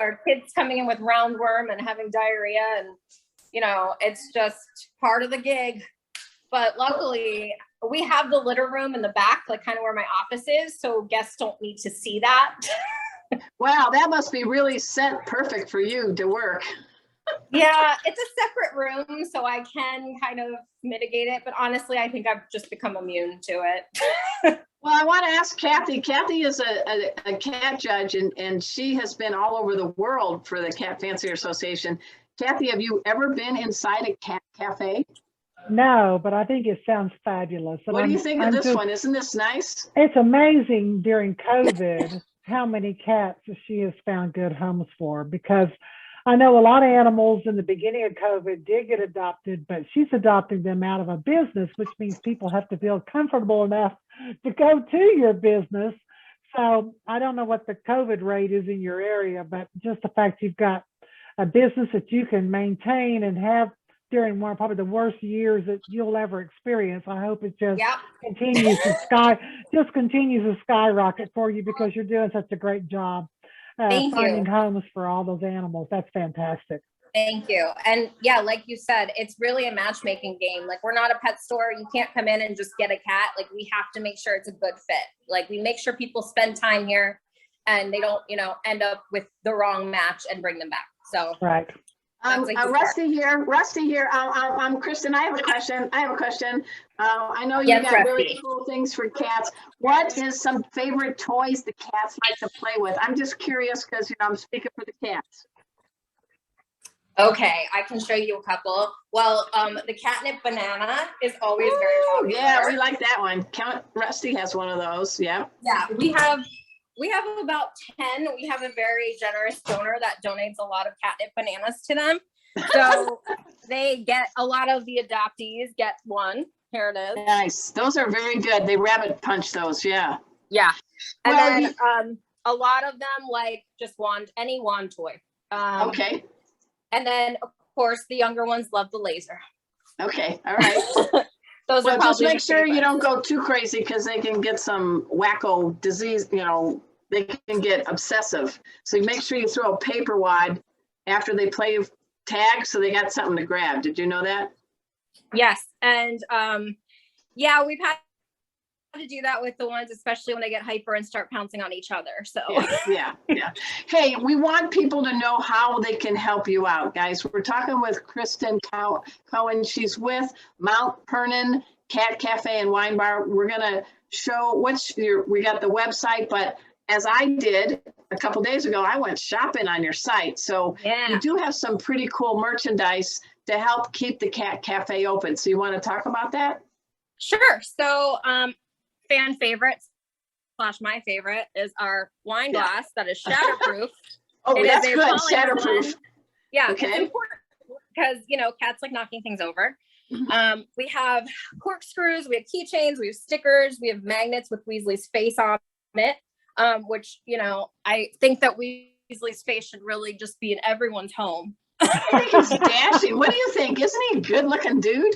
or kids coming in with roundworm and having diarrhea, and you know, it's just part of the gig. But luckily we have the litter room in the back, like kind of where my office is, so guests don't need to see that. Wow, that must be really set perfect for you to work. Yeah, it's a separate room, so I can kind of mitigate it. But honestly, I think I've just become immune to it. Well, I want to ask Kathy. Kathy is a cat judge, and she has been all over the world for the Cat Fancier Association. Kathy, have you ever been inside a cat cafe? No, but I think it sounds fabulous. What do you think of this one? Isn't this nice? It's amazing during COVID how many cats she has found good homes for, because I know a lot of animals in the beginning of COVID did get adopted, but she's adopting them out of a business, which means people have to feel comfortable enough to go to your business. So I don't know what the COVID rate is in your area, but just the fact you've got a business that you can maintain and have during one probably the worst years that you'll ever experience. I hope it just continues to skyrocket for you because you're doing such a great job finding homes for all those animals. That's fantastic. Thank you. And yeah, like you said, it's really a matchmaking game. Like, we're not a pet store. You can't come in and just get a cat. Like, we have to make sure it's a good fit. Like, we make sure people spend time here and they don't, end up with the wrong match and bring them back. So right. Rusty here. Kristin, I have a question. I know you got really cool things for cats. What is some favorite toys the cats like to play with? I'm just curious because, I'm speaking for the cats. Okay, I can show you a couple. Well, the catnip banana is always very popular. Yeah, we like that one. Rusty has one of those. Yeah. Yeah, we have about 10. We have a very generous donor that donates a lot of catnip bananas to them. So they get a lot of the adoptees get one. Here it is. Nice. Those are very good. They rabbit punch those. Yeah. Yeah. And then a lot of them just any wand toy. Okay. And then, of course, the younger ones love the laser. Okay, all right. Those are just make sure you don't go too crazy because they can get some wacko disease, they can get obsessive. So you make sure you throw a paper wad after they play tag so they got something to grab. Did you know that? Yes. And we've had to do that with the ones, especially when they get hyper and start pouncing on each other. So yeah. Hey, we want people to know how they can help you out, guys. We're talking with Kristin Cowan. She's with Mount Purrnon Cat Cafe and Wine Bar. We're gonna show we got the website, but as I did a couple days ago, I went shopping on your site. So you do have some pretty cool merchandise to help keep the Cat Cafe open. So you want to talk about that? Sure. So fan favorites / my favorite is our wine glass that is shatterproof. That's good. Shatterproof. Yeah, okay. It's important because cats like knocking things over. We have corkscrews, we have keychains, we have stickers, we have magnets with Weasley's face on it. Which I think that Weasley's face should really just be in everyone's home. I think he's dashing. What do you think? Isn't he a good-looking dude?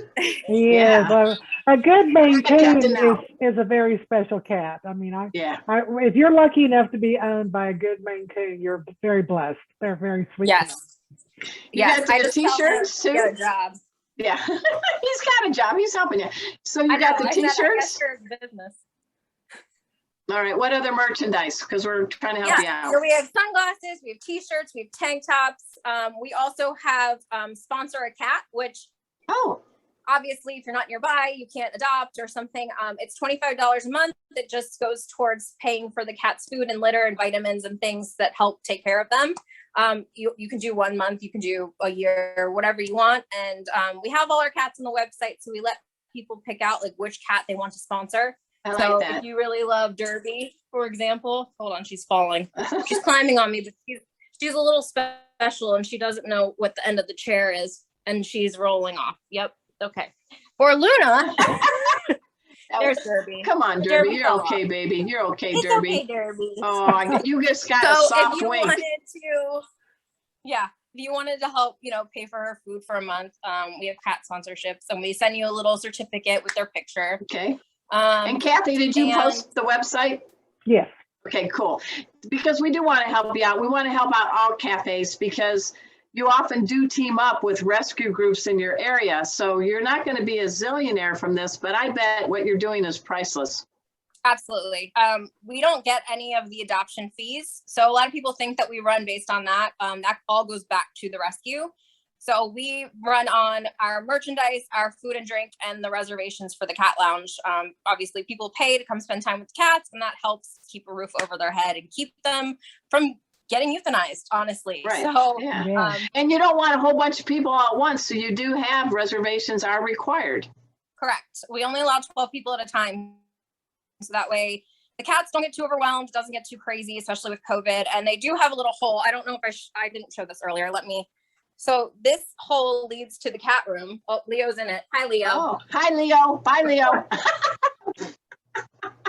Yeah. A good Maine Coon is a very special cat. I mean, if you're lucky enough to be owned by a good Maine Coon, you're very blessed. They're very sweet. Yes. Got the t-shirts too. Got a job. Yeah, he's got a job. He's helping you. So you got the t-shirts. Business. All right. What other merchandise? Because we're trying to help you out. So we have sunglasses, we have t-shirts, we have tank tops. We also have sponsor a cat, which obviously if you're not nearby, you can't adopt or something. It's $25 a month. It just goes towards paying for the cat's food and litter and vitamins and things that help take care of them. You can do 1 month, you can do a year, whatever you want. And we have all our cats on the website, so we let people pick out which cat they want to sponsor. I so like that. If you really love Derby, for example, hold on, she's falling. She's climbing on me, but she's a little special and she doesn't know what the end of the chair is and she's rolling off. Yep. Okay. For Luna, there's Derby. Come on, Derby. You're okay, baby. You're okay, it's Derby. Okay, Derby. Oh, you just got a soft wink. If you wanted to help, pay for her food for a month, we have cat sponsorships and we send you a little certificate with their picture. Okay. And Kathy, did you post the website? Yes. Okay, cool. Because we do want to help you out. We want to help out all cafes because you often do team up with rescue groups in your area. So you're not going to be a zillionaire from this, but I bet what you're doing is priceless. Absolutely. We don't get any of the adoption fees. So a lot of people think that we run based on that. That all goes back to the rescue. So we run on our merchandise, our food and drink, and the reservations for the cat lounge. Obviously, people pay to come spend time with cats, and that helps keep a roof over their head and keep them from getting euthanized, honestly. Right. So, and you don't want a whole bunch of people all at once, so you do have reservations are required. Correct. We only allow 12 people at a time. So that way the cats don't get too overwhelmed, doesn't get too crazy, especially with COVID. And they do have a little hole. I don't know if I didn't show this earlier. So this hole leads to the cat room. Oh, Leo's in it. Hi, Leo. Oh, hi, Leo. Bye, Leo.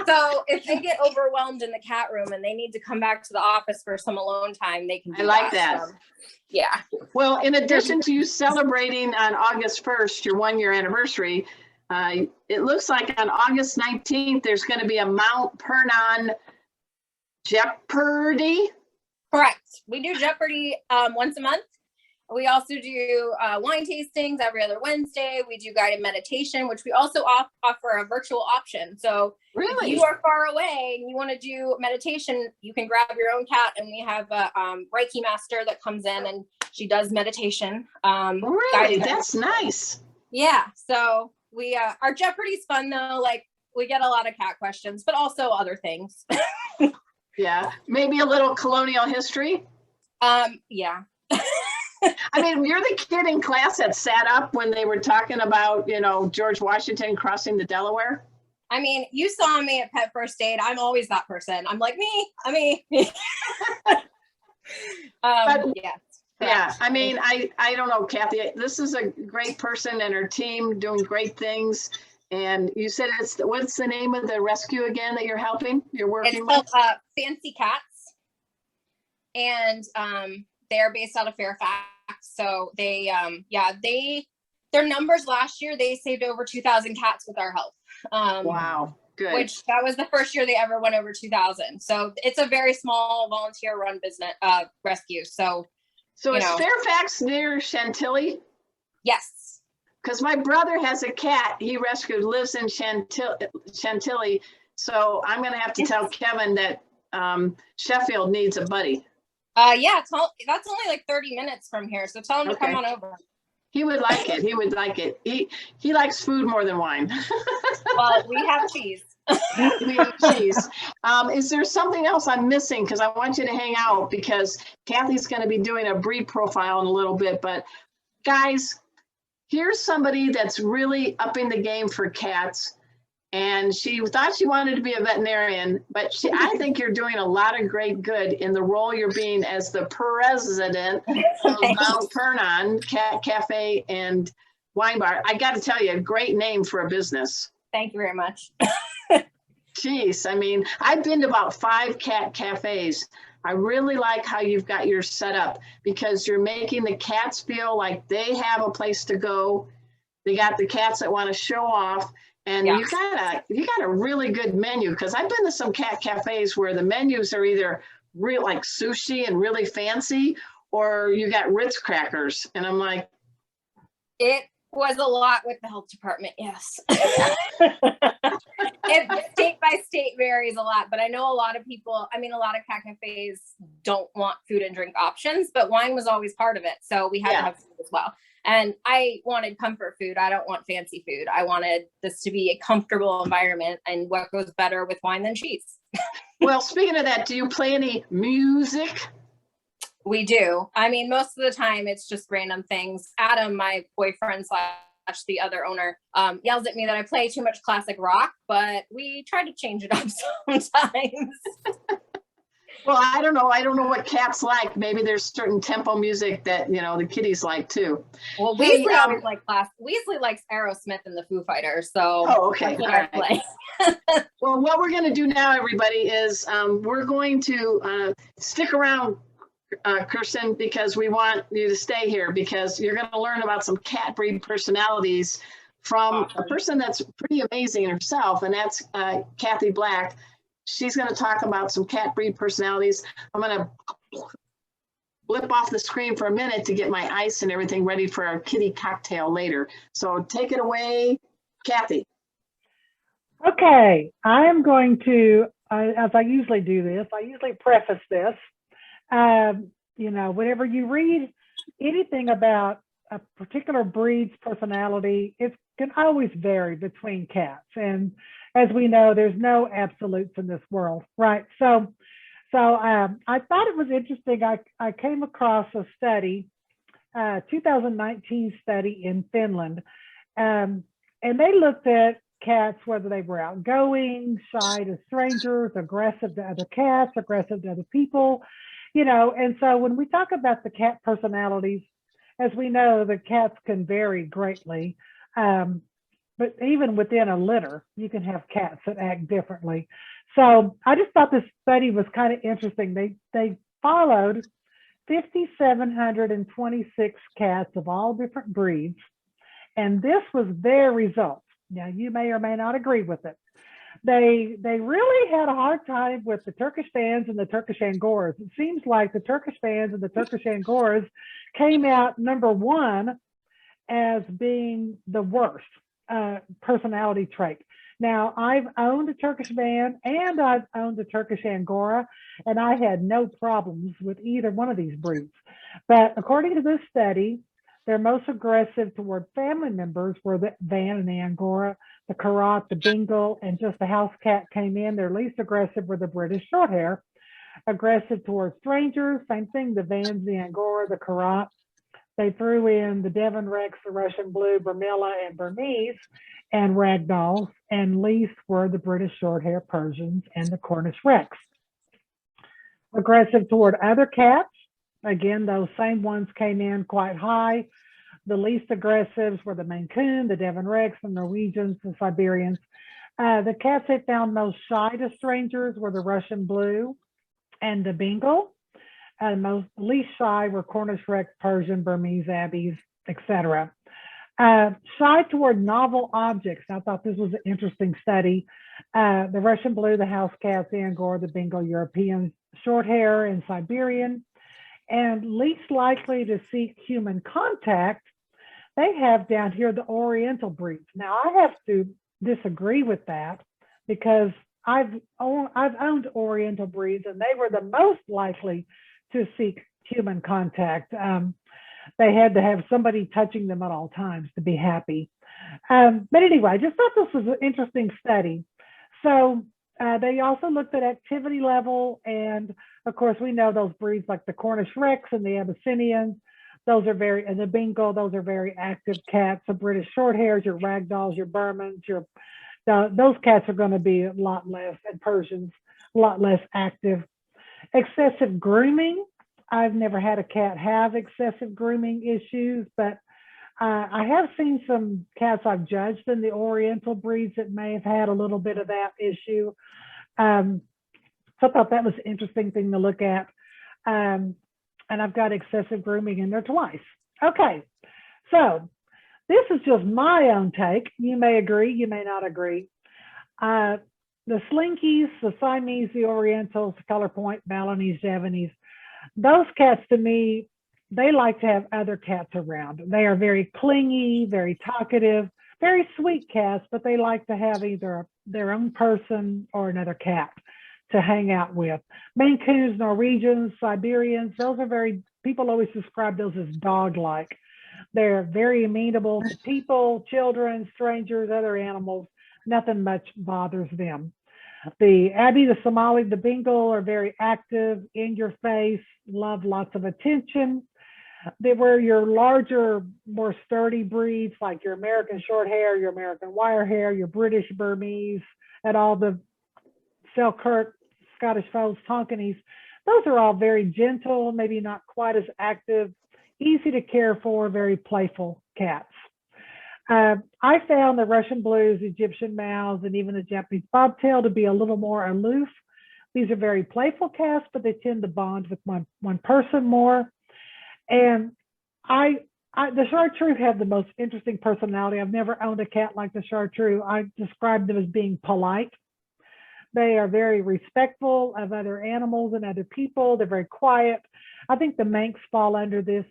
So if they get overwhelmed in the cat room and they need to come back to the office for some alone time, they can do I like that. Yeah. Well, in addition to you celebrating on August 1st, your 1-year anniversary, it looks like on August 19th, there's going to be a Mount Purrnon Jeopardy. Correct. We do Jeopardy once a month. We also do wine tastings every other Wednesday. We do guided meditation, which we also offer a virtual option. So Really? if you are far away and you want to do meditation, you can grab your own cat, and we have a Reiki master that comes in and she does meditation. Really? That's nice. Yeah. So we our Jeopardy's fun though. Like we get a lot of cat questions, but also other things. Yeah. Maybe a little colonial history. Yeah. I mean, you're the kid in class that sat up when they were talking about, George Washington crossing the Delaware. I mean, you saw me at Pet First Aid. I'm always that person. I'm like, me. Yeah. Yeah. I mean, I don't know, Kathy, this is a great person and her team doing great things. And you said what's the name of the rescue again that you're working with? It's called Fancy Cats. And they're based out of Fairfax. So they, their numbers last year, they saved over 2,000 cats with our help. Wow, good. Which that was the first year they ever went over 2,000. So it's a very small volunteer run business, rescue. So is Fairfax near Chantilly? Yes. Because my brother has a cat he lives in Chantilly. So I'm going to have to tell Kevin that Sheffield needs a buddy. Yeah, that's only like 30 minutes from here. So tell him to come on over. He would like it. He likes food more than wine. Well, we have cheese. We have cheese. Is there something else I'm missing? Because I want you to hang out because Kathy's going to be doing a breed profile in a little bit. But guys, here's somebody that's really upping the game for cats. And she thought she wanted to be a veterinarian, but I think you're doing a lot of great good in the role you're being as the president of Mount Purrnon Café and Wine Bar. I got to tell you, a great name for a business. Thank you very much. Jeez, I mean, I've been to about 5 cat cafes. I really like how you've got yours set up because you're making the cats feel like they have a place to go. They got the cats that want to show off. And you got a really good menu because I've been to some cat cafes where the menus are either real like sushi and really fancy, or you got Ritz crackers, and I'm like, it was a lot with the health department. Yes, it state by state varies a lot, but I know a lot of people. I mean, a lot of cat cafes don't want food and drink options, but wine was always part of it, so we had to have food as well. And I wanted comfort food. I don't want fancy food. I wanted this to be a comfortable environment. And what goes better with wine than cheese? Well, speaking of that, do you play any music? We do. I mean, most of the time it's just random things. Adam, my boyfriend / the other owner, yells at me that I play too much classic rock, but we try to change it up sometimes. Well, I don't know. I don't know what cats like. Maybe there's certain tempo music that, the kitties like too. Well, Weasley always like Weasley likes Aerosmith and the Foo Fighters. So okay. All right. Well, what we're going to do now, everybody, is we're going to stick around, Kristin, because we want you to stay here because you're going to learn about some cat breed personalities from a person that's pretty amazing herself, and that's Kathy Black. She's going to talk about some cat breed personalities. I'm going to blip off the screen for a minute to get my ice and everything ready for our kitty cocktail later. So take it away, Kathy. Okay, I am going to, as I usually do this, I usually preface this. Whenever you read anything about a particular breed's personality, it can always vary between cats. And as we know, there's no absolutes in this world, right? So I thought it was interesting. I came across a study, 2019 study in Finland, and they looked at cats, whether they were outgoing, shy to strangers, aggressive to other cats, aggressive to other people, And so when we talk about the cat personalities, as we know, the cats can vary greatly. but even within a litter, you can have cats that act differently. So I just thought this study was kind of interesting. They followed 5,726 cats of all different breeds, and this was their results. Now, you may or may not agree with it. They really had a hard time with the Turkish fans and the Turkish Angoras. It seems like the Turkish fans and the Turkish Angoras came out number one as being the worst personality trait. Now, I've owned a Turkish van and I've owned a Turkish Angora, and I had no problems with either one of these breeds. But according to this study, they're most aggressive toward family members were the van and the Angora, the Karat, the Bengal, and just the house cat came in. Their least aggressive were the British Shorthair. Aggressive towards strangers, same thing, the vans, the Angora, the Karat. They threw in the Devon Rex, the Russian Blue, Burmilla, and Burmese, and Ragdolls, and least were the British Shorthair Persians and the Cornish Rex. Aggressive toward other cats, again, those same ones came in quite high. The least aggressives were the Maine Coon, the Devon Rex, the Norwegians, the Siberians. The cats they found most shy to strangers were the Russian Blue and the Bengal. Most least shy were Cornish Rex, Persian, Burmese, Abbeys, etc. Shy toward novel objects. I thought this was an interesting study. The Russian Blue, the house cats, the Angora, the Bengal, European Shorthair, and Siberian. And least likely to seek human contact, they have down here the Oriental breeds. Now, I have to disagree with that because I've owned Oriental breeds, and they were the most likely to seek human contact. They had to have somebody touching them at all times to be happy. But anyway, I just thought this was an interesting study. So they also looked at activity level, and of course we know those breeds like the Cornish Rex and the Abyssinians, those are very, and the Bengal, those are very active cats. The British Shorthairs, your Ragdolls, your Burmans, those cats are going to be a lot less, and Persians, a lot less active. Excessive grooming. I've never had a cat have excessive grooming issues, but I have seen some cats I've judged in the Oriental breeds that may have had a little bit of that issue. So I thought that was an interesting thing to look at. And I've got excessive grooming in there twice. Okay, so this is just my own take. You may agree, you may not agree. The Slinkies, the Siamese, the Orientals, the Color Point, Balinese, Javanese, those cats to me, they like to have other cats around. They are very clingy, very talkative, very sweet cats, but they like to have either their own person or another cat to hang out with. Maine Coons, Norwegians, Siberians, those are very, people always describe those as dog-like. They're very amenable to people, children, strangers, other animals. Nothing much bothers them. The Abbey, the Somali, the Bengal are very active, in your face, love lots of attention. They were your larger, more sturdy breeds like your American Shorthair, your American Wirehair, your British Burmese, and all the Selkirk, Scottish Folds, Tonkinese. Those are all very gentle, maybe not quite as active, easy to care for, very playful cats. I found the Russian Blues, Egyptian Mouse, and even the Japanese Bobtail to be a little more aloof. These are very playful cats, but they tend to bond with one person more. And the Chartreuse have the most interesting personality. I've never owned a cat like the Chartreuse. I describe them as being polite. They are very respectful of other animals and other people. They're very quiet. I think the Manx fall under this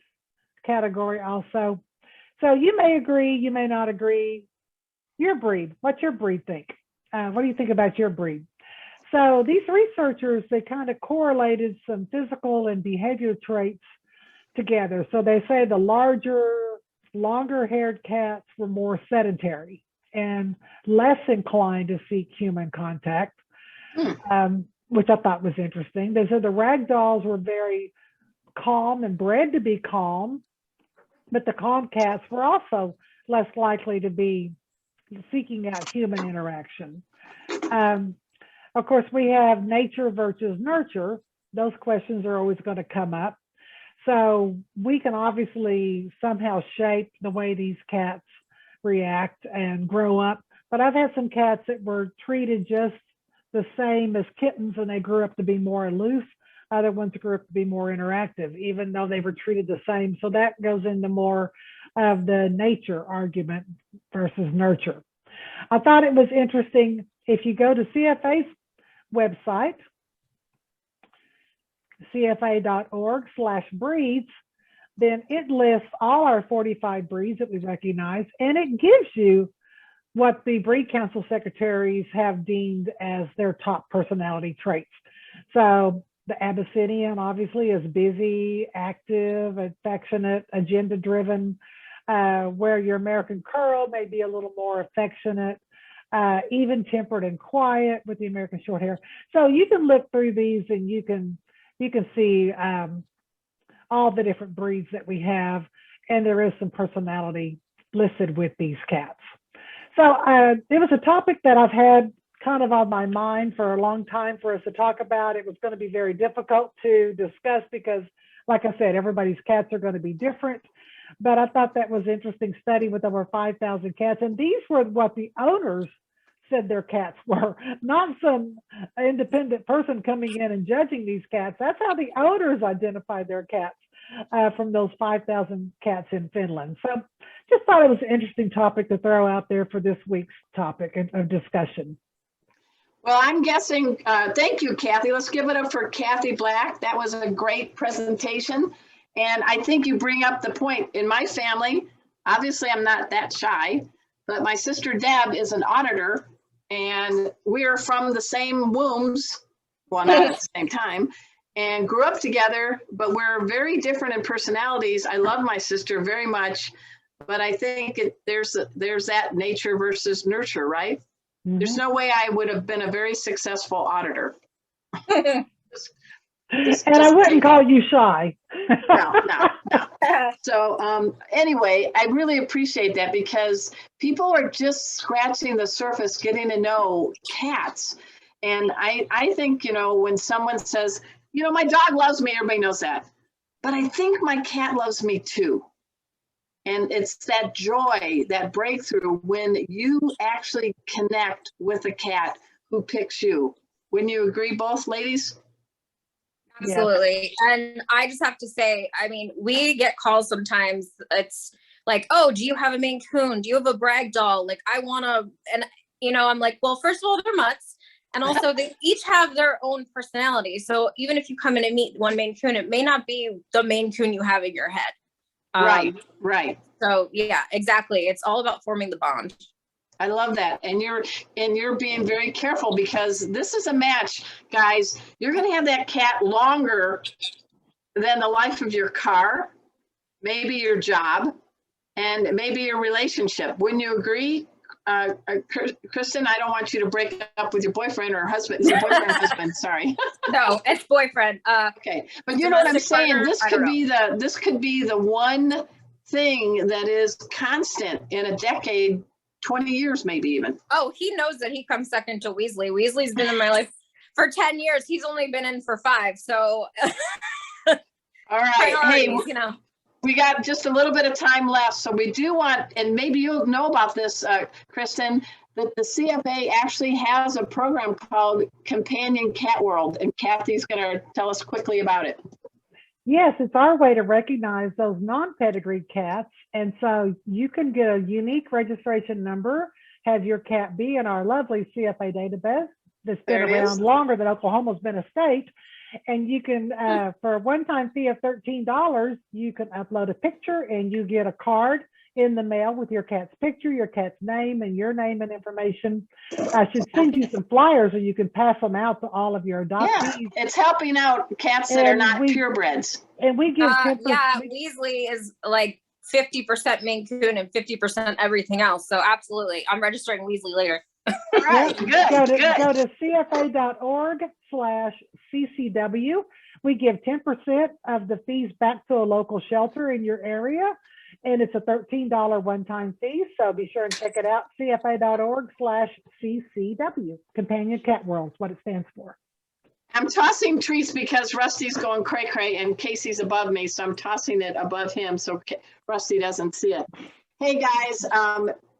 category also. So you may agree, you may not agree. Your breed, what's your breed think? What do you think about your breed? So these researchers, they kind of correlated some physical and behavior traits together. So they say the larger, longer-haired cats were more sedentary and less inclined to seek human contact, which I thought was interesting. They said the Ragdolls were very calm and bred to be calm, but the calm cats were also less likely to be seeking out human interaction. Of course, we have nature versus nurture. Those questions are always going to come up. So we can obviously somehow shape the way these cats react and grow up. But I've had some cats that were treated just the same as kittens and they grew up to be more aloof. Other ones grew up to be more interactive, even though they were treated the same. So that goes into more of the nature argument versus nurture. I thought it was interesting. If you go to CFA's website, cfa.org/breeds, then it lists all our 45 breeds that we recognize, and it gives you what the breed council secretaries have deemed as their top personality traits. So the Abyssinian obviously is busy, active, affectionate, agenda-driven, where your American Curl may be a little more affectionate, even-tempered and quiet with the American Shorthair. So you can look through these and you can see all the different breeds that we have, and there is some personality listed with these cats. So it was a topic that I've had kind of on my mind for a long time for us to talk about. It was going to be very difficult to discuss because, like I said, everybody's cats are going to be different. But I thought that was an interesting study with over 5,000 cats. And these were what the owners said their cats were, not some independent person coming in and judging these cats. That's how the owners identified their cats from those 5,000 cats in Finland. So just thought it was an interesting topic to throw out there for this week's topic of discussion. Well, I'm guessing, thank you, Kathy. Let's give it up for Kathy Black. That was a great presentation. And I think you bring up the point. In my family, obviously I'm not that shy, but my sister Deb is an auditor, and we're from the same wombs, well, not at the same time, and grew up together, but we're very different in personalities. I love my sister very much, but I think there's that nature versus nurture, right? Mm-hmm. There's no way I would have been a very successful auditor. And I wouldn't call you shy. No. So anyway, I really appreciate that because people are just scratching the surface, getting to know cats. And I think, when someone says, my dog loves me, everybody knows that. But I think my cat loves me too. And it's that joy, that breakthrough when you actually connect with a cat who picks you. Wouldn't you agree, both ladies? Absolutely. Yeah. And I just have to say, we get calls sometimes. It's like, oh, do you have a Maine Coon? Do you have a brag doll? Like, I want to, and, I'm like, well, first of all, they're mutts. And also they each have their own personality. So even if you come in and meet one Maine Coon, it may not be the Maine Coon you have in your head. Right. So yeah, exactly. It's all about forming the bond. I love that. And you're being very careful because this is a match, guys. You're going to have that cat longer than the life of your car, maybe your job, and maybe your relationship. Wouldn't you agree? Kristin, I don't want you to break up with your boyfriend or husband. Is it boyfriend or husband? Sorry. No, it's boyfriend. Okay. But you know what I'm saying? This could be the one thing that is constant in a decade, 20 years, maybe even. Oh, he knows that he comes second to Weasley. Weasley's been in my life for 10 years. He's only been in for 5. So all right. Hey, we got just a little bit of time left. So we do want, and maybe you'll know about this, Kristin, that the CFA actually has a program called Companion Cat World, and Kathy's going to tell us quickly about it. Yes, it's our way to recognize those non-pedigreed cats. And so you can get a unique registration number, have your cat be in our lovely CFA database that's been around longer than Oklahoma's been a state. And you can, for a one-time fee of $13, you can upload a picture and you get a card in the mail with your cat's picture, your cat's name, and your name and information. I should send you some flyers so you can pass them out to all of your adoptees. Yeah, it's helping out cats that are not purebreds. And we give Weasley is like 50% Maine Coon and 50% everything else. So absolutely, I'm registering Weasley later. All right, good. Go to cfa.org/CCW. We give 10% of the fees back to a local shelter in your area. And it's a $13 one-time fee, so be sure and check it out, cfa.org/CCW. Companion Cat World is what it stands for. I'm tossing treats because Rusty's going cray-cray and Casey's above me, so I'm tossing it above him so Rusty doesn't see it. Hey, guys,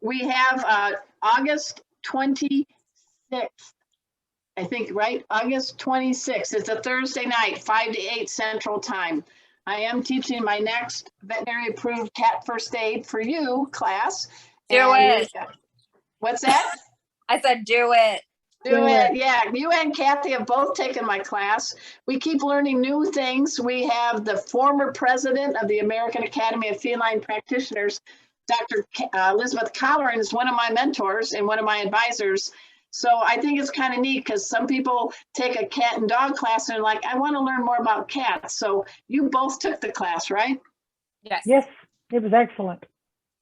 we have August 26th, I think, right? August 26th. It's a Thursday night, 5 to 8 Central Time. I am teaching my next veterinary approved cat first aid for you class. Do it. What's that? I said, do it. Do it. Yeah, you and Kathy have both taken my class. We keep learning new things. We have the former president of the American Academy of Feline Practitioners, Dr. Elizabeth Colleran, is one of my mentors and one of my advisors. So I think it's kind of neat because some people take a cat and dog class and they're like, I want to learn more about cats. So you both took the class, right? Yes. Yes, it was excellent.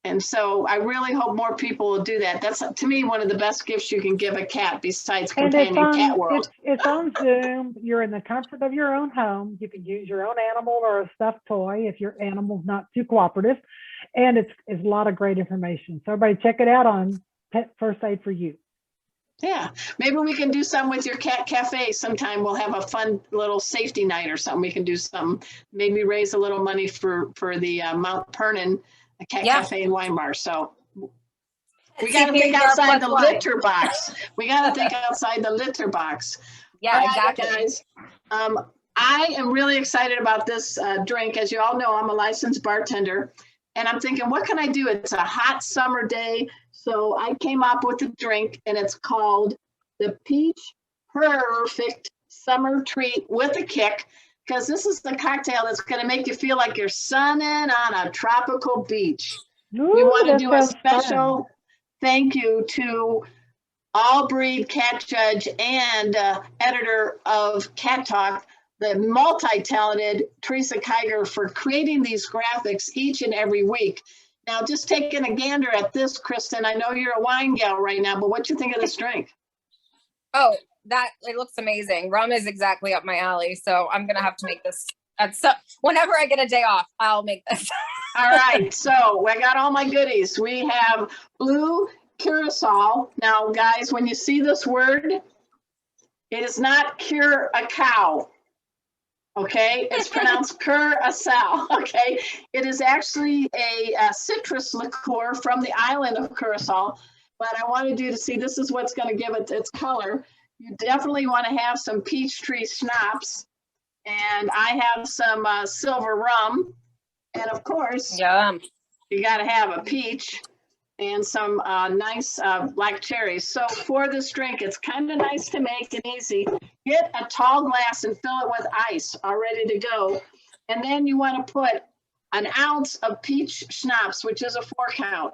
And so I really hope more people will do that. That's, to me, one of the best gifts you can give a cat besides companion cat world. It's on Zoom. You're in the comfort of your own home. You can use your own animal or a stuffed toy if your animal's not too cooperative. And it's a lot of great information. So everybody check it out on Pet First Aid for You. Yeah, maybe we can do some with your cat cafe sometime. We'll have a fun little safety night or something. We can do some, maybe raise a little money for the Mount Purrnon Cat Cafe and Wine Bar. So we got to think outside the litter box. We got to think outside the litter box. Yeah, exactly. Guys, I am really excited about this drink. As you all know, I'm a licensed bartender. And I'm thinking, what can I do? It's a hot summer day. So I came up with a drink, and it's called the Peach Perfect Summer Treat with a Kick, because this is the cocktail that's going to make you feel like you're sunning on a tropical beach. Ooh, we want to do a special thank you to All Breed cat judge and editor of Cat Talk, the multi-talented Teresa Kiger, for creating these graphics each and every week. Now, just taking a gander at this, Kristin, I know you're a wine gal right now, but what you think of this drink? Oh, it looks amazing. Rum is exactly up my alley, so I'm gonna have to make this. Whenever I get a day off, I'll make this. All right, so I got all my goodies. We have blue curacao. Now, guys, when you see this word, it is not cure a cow. Okay, it's pronounced curacao. Okay, it is actually a citrus liqueur from the island of Curacao. But I wanted you to see, this is what's going to give it its color. You definitely want to have some peach tree schnapps, and I have some silver rum, and of course, Yum. you got to have a peach and some nice black cherries. So for this drink, it's kind of nice to make and easy. Get a tall glass and fill it with ice, all ready to go. And then you want to put an ounce of peach schnapps, which is a 4 count.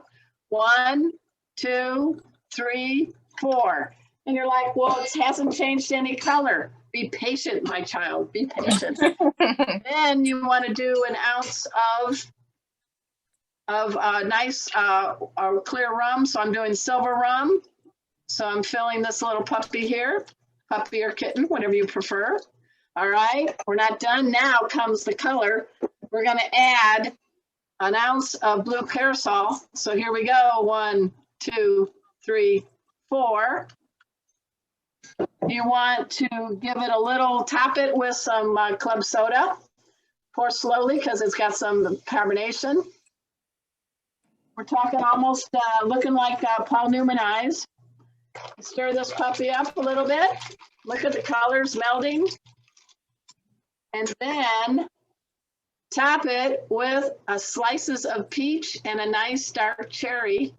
1, 2, 3, 4. And you're like, well, it hasn't changed any color. Be patient, my child, be patient. Then you want to do an ounce of nice clear rum. So I'm doing silver rum. So I'm filling this little puppy here, puppy or kitten, whatever you prefer. All right, we're not done. Now comes the color. We're going to add an ounce of blue curacao. So here we go. 1, 2, 3, 4. You want to give it a little, top it with some club soda. Pour slowly because it's got some carbonation. We're talking almost looking like Paul Newman eyes. Stir this puppy up a little bit. Look at the colors melding. And then top it with slices of peach and a nice dark cherry.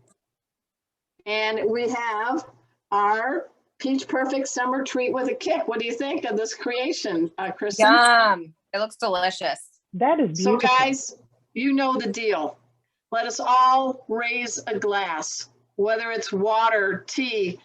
And we have our Peach Perfect Summer Treat with a Kick. What do you think of this creation, Kristin? Yum. It looks delicious. That is beautiful. So guys, you know the deal. Let us all raise a glass, whether it's water, tea,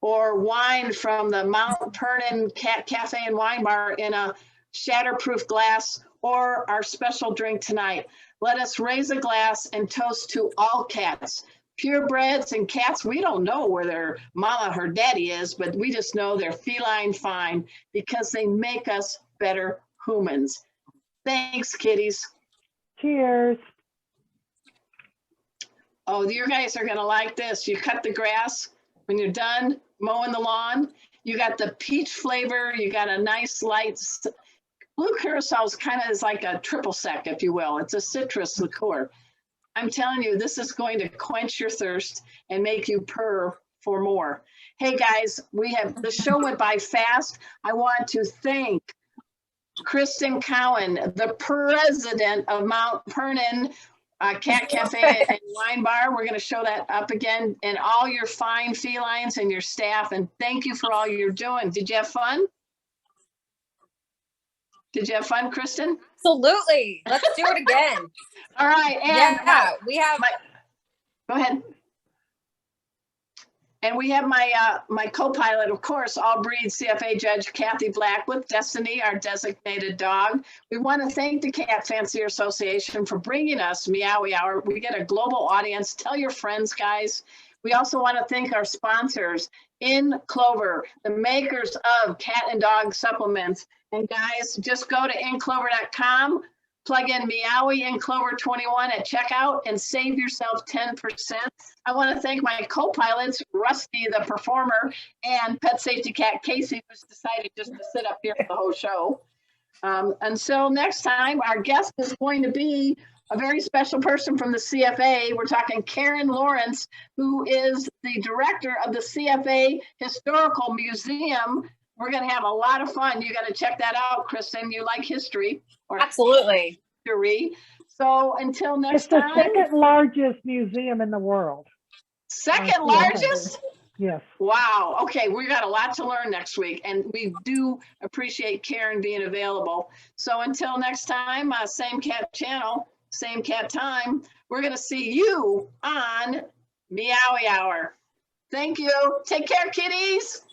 or wine from the Mount Purrnon Cat Cafe and Wine Bar in a shatterproof glass, or our special drink tonight. Let us raise a glass and toast to all cats. Purebreds and cats, we don't know where their mama or daddy is, but we just know they're feline fine because they make us better humans. Thanks, kitties. Cheers. Oh, you guys are gonna like this. You cut the grass when you're done mowing the lawn. You got the peach flavor. You got a nice light. Blue curacao is kind of like a triple sec, if you will. It's a citrus liqueur. I'm telling you, this is going to quench your thirst and make you purr for more. Hey guys, the show went by fast. I want to thank Kristin Cowan, the president of Mount Purrnon Cat Cafe and Wine Bar. We're going to show that up again, and all your fine felines and your staff. And thank you for all you're doing. Did you have fun? Did you have fun, Kristin? Absolutely. Let's do it again. All right. And yeah, we have. Go ahead. And we have my co-pilot, of course, all breed CFA Judge Kathy Black with Destiny, our designated dog. We want to thank the Cat Fancier Association for bringing us Meowy Hour. We get a global audience. Tell your friends, guys. We also want to thank our sponsors, In Clover, the makers of cat and dog supplements. And guys, just go to inclover.com, plug in Meowy in Clover 21 at checkout, and save yourself 10%. I want to thank my co-pilots, Rusty, the performer, and Pet Safety Cat Casey, who's decided just to sit up here for the whole show. Until next time, our guest is going to be a very special person from the CFA. We're talking Karen Lawrence, who is the director of the CFA Historical Museum. We're going to have a lot of fun. You got to check that out, Kristin. You like history. Absolutely. History. So until next It's the time. second largest museum in the world. Second largest? Yes. Wow. Okay, we got a lot to learn next week, and we do appreciate Karen being available. So until next time, same cat channel, same cat time. We're going to see you on Meowy Hour. Thank you. Take care, kitties.